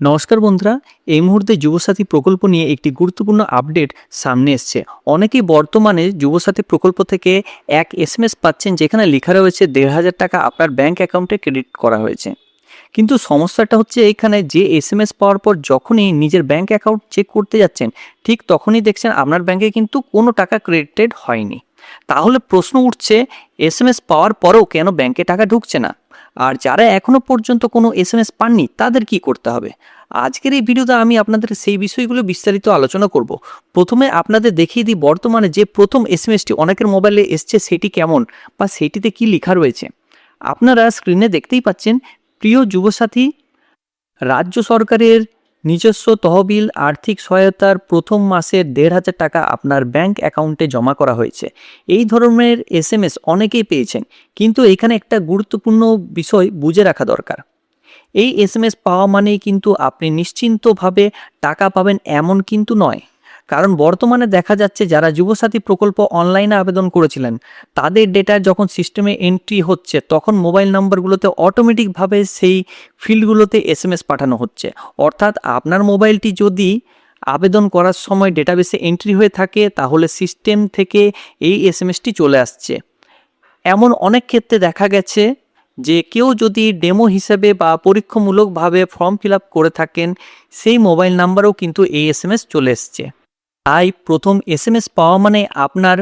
নমস্কার বন্ধুরা, এই মুহূর্তে যুবসাথী প্রকল্প নিয়ে একটি গুরুত্বপূর্ণ আপডেট সামনে এসছে। অনেকেই বর্তমানে যুবসাথী প্রকল্প থেকে এক এসএমএস পাচ্ছেন যেখানে লেখা রয়েছে ১,৫০০ টাকা আপনার ব্যাংক অ্যাকাউন্টে ক্রেডিট করা হয়েছে। কিন্তু সমস্যাটা হচ্ছে এখানে যে এসএমএস পাওয়ার পর যখনই নিজের ব্যাংক অ্যাকাউন্ট চেক করতে যাচ্ছেন, ঠিক তখনই দেখছেন আপনার ব্যাংকে কিন্তু কোনো টাকা ক্রেডিটেড হয়নি। তাহলে প্রশ্ন উঠছে, এসএমএস পাওয়ার পরেও কেন ব্যাংকে টাকা ঢুকছে না? আর যারা এখনো পর্যন্ত কোনো এসএমএস পাননি তাদের কি করতে হবে? আজকের এই ভিডিওতে আমি আপনাদের সেই বিষয়গুলো বিস্তারিত আলোচনা করব। প্রথমে আপনাদের দেখিয়ে দিই বর্তমানে যে প্রথম এসএমএসটি অনেকের মোবাইলে এসছে সেটি কেমন বা সেটিতে কি লেখা রয়েছে। আপনারা স্ক্রিনে দেখতেই পাচ্ছেন, প্রিয় যুবসাথী, রাজ্য সরকারের নিজস্ব তহবিল আর্থিক সহায়তার প্রথম মাসের ১,৫০০ টাকা আপনার ব্যাংক অ্যাকাউন্টে জমা করা হয়েছে। এই ধরনের এসএমএস অনেকেই পেয়েছেন, কিন্তু এখানে একটা গুরুত্বপূর্ণ বিষয় বুঝে রাখা দরকার। এই এসএমএস পাওয়া মানেই কিন্তু আপনি নিশ্চিন্তভাবে টাকা পাবেন এমন কিন্তু নয়। কারণ বর্তমানে দেখা যাচ্ছে যারা যুবসাথী প্রকল্প অনলাইনে আবেদন করেছিলেন তাদের ডেটা যখন সিস্টেমে এন্ট্রি হচ্ছে তখন মোবাইল নাম্বারগুলোতে অটোমেটিকভাবে সেই ফিল্ডগুলোতে এসএমএস পাঠানো হচ্ছে। অর্থাৎ আপনার মোবাইলটি যদি আবেদন করার সময় ডেটাবেসে এন্ট্রি হয়ে থাকে তাহলে সিস্টেম থেকে এই এসএমএসটি চলে আসছে। এমন অনেক ক্ষেত্রে দেখা গেছে যে কেউ যদি ডেমো হিসেবে বা পরীক্ষামূলকভাবে ফর্ম ফিল আপ করে থাকেন, সেই মোবাইল নাম্বারেও কিন্তু এই এসএমএস চলে এসছে। তাই প্রথম এসএমএস পাওয়া মানে আপনার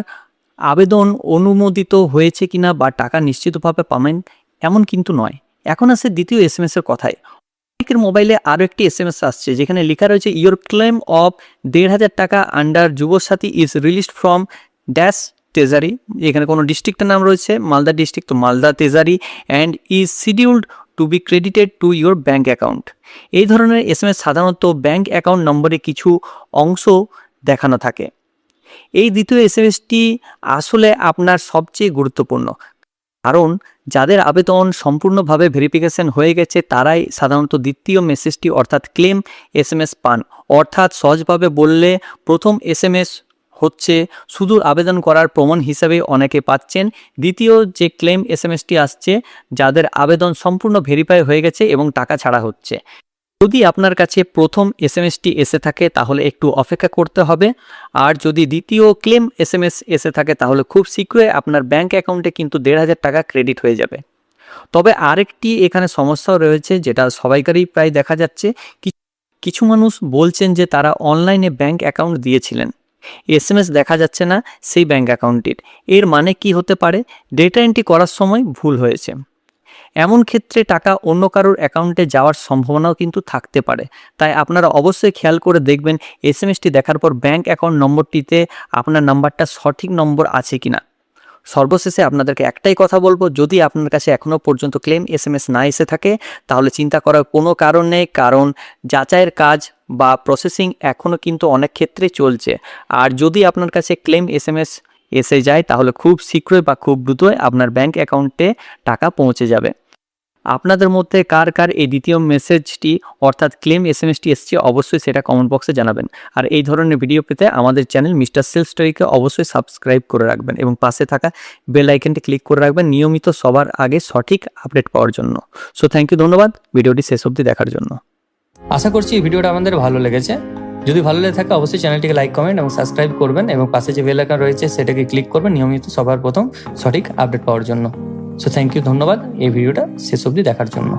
আবেদন অনুমোদিত হয়েছে কিনা বা টাকা নিশ্চিতভাবে পাবেন এমন কিন্তু নয়। এখন আসে দ্বিতীয় এসএমএসের কথায়। অনেকের মোবাইলে আরও একটি এসএমএস আসছে যেখানে লেখা রয়েছে, ইয়োর ক্লেম অফ ১,৫০০ টাকা under Yuvasathi is released from dash treasury. এখানে কোনো ডিস্ট্রিক্টের নাম রয়েছে, মালদা ডিস্ট্রিক্ট, তো Malda treasury, and is scheduled to be credited to your bank account. এই ধরনের এসএমএস সাধারণত ব্যাঙ্ক অ্যাকাউন্ট নম্বরে কিছু অংশ দেখানো থাকে। এই দ্বিতীয় এসএমএসটি আসলে আপনার সবচেয়ে গুরুত্বপূর্ণ, কারণ যাদের আবেদন সম্পূর্ণভাবে ভেরিফিকেশন হয়ে গেছে তারাই সাধারণত দ্বিতীয় মেসেজটি অর্থাৎ ক্লেম এসএমএস পান। অর্থাৎ সহজভাবে বললে প্রথম এসএমএস হচ্ছে শুধু আবেদন করার প্রমাণ হিসাবে অনেকে পাচ্ছেন। দ্বিতীয় যে ক্লেম এসএমএসটি আসছে যাদের আবেদন সম্পূর্ণ ভেরিফাই হয়ে গেছে এবং টাকা ছাড়া হচ্ছে। যদি আপনার কাছে প্রথম এসএমএসটি এসে থাকে তাহলে একটু অপেক্ষা করতে হবে, আর যদি দ্বিতীয় ক্লেম এসএমএস এসে থাকে তাহলে খুব শীঘ্রই আপনার ব্যাংক অ্যাকাউন্টে কিন্তু ১,৫০০ টাকা ক্রেডিট হয়ে যাবে। তবে আরেকটি এখানে সমস্যাও রয়েছে যেটা সবাইকারই প্রায় দেখা যাচ্ছে। কিছু মানুষ বলছেন যে তারা অনলাইনে ব্যাংক অ্যাকাউন্ট দিয়েছিলেন, এসএমএস দেখা যাচ্ছে না সেই ব্যাংক অ্যাকাউন্টটির। এর মানে কি হতে পারে? ডেটা এন্ট্রি করার সময় ভুল হয়েছে। এমন ক্ষেত্রে টাকা অন্য কারোর অ্যাকাউন্টে যাওয়ার সম্ভাবনাও কিন্তু থাকতে পারে। তাই আপনারা অবশ্যই খেয়াল করে দেখবেন এসএমএসটি দেখার পর ব্যাংক অ্যাকাউন্ট নম্বরটিতে আপনার নাম্বারটা সঠিক নম্বর আছে কিনা। সর্বশেষে আপনাদেরকে একটাই কথা বলবো, যদি আপনার কাছে এখনও পর্যন্ত ক্লেম এসএমএস না এসে থাকে তাহলে চিন্তা করার কোনো কারণ নেই, কারণ যাচাইয়ের কাজ বা প্রসেসিং এখনও কিন্তু অনেক ক্ষেত্রে চলছে। আর যদি আপনার কাছে ক্লেম এসএমএস এসে যায় তাহলে খুব শীঘ্রই বা খুব দ্রুতই আপনার ব্যাংক অ্যাকাউন্টে টাকা পৌঁছে যাবে। আপনাদের মধ্যে কার কার এই দ্বিতীয় মেসেজটি অর্থাৎ ক্লেম এসএমএসটি এসছে অবশ্যই সেটা কমেন্ট বক্সে জানাবেন। আর এই ধরনের ভিডিও পেতে আমাদের চ্যানেল মিস্টার সেলস স্টোরিকে অবশ্যই সাবস্ক্রাইব করে রাখবেন এবং পাশে থাকা বেল আইকনটি ক্লিক করে রাখবেন নিয়মিত সবার আগে সঠিক আপডেট পাওয়ার জন্য। সো থ্যাংক ইউ, ধন্যবাদ ভিডিওটি শেষ অবধি দেখার জন্য। আশা করছি এই ভিডিওটা আমাদের ভালো লেগেছে। যদি ভালো লেগে থাকে অবশ্যই চ্যানেলটিকে লাইক, কমেন্ট এবং সাবস্ক্রাইব করবেন এবং পাশে যে বেল আইকন রয়েছে সেটাকে ক্লিক করবেন নিয়মিত সবার প্রথম সঠিক আপডেট পাওয়ার জন্য। সো থ্যাংক ইউ, ধন্যবাদ এই ভিডিওটা শেষ অবধি দেখার জন্য।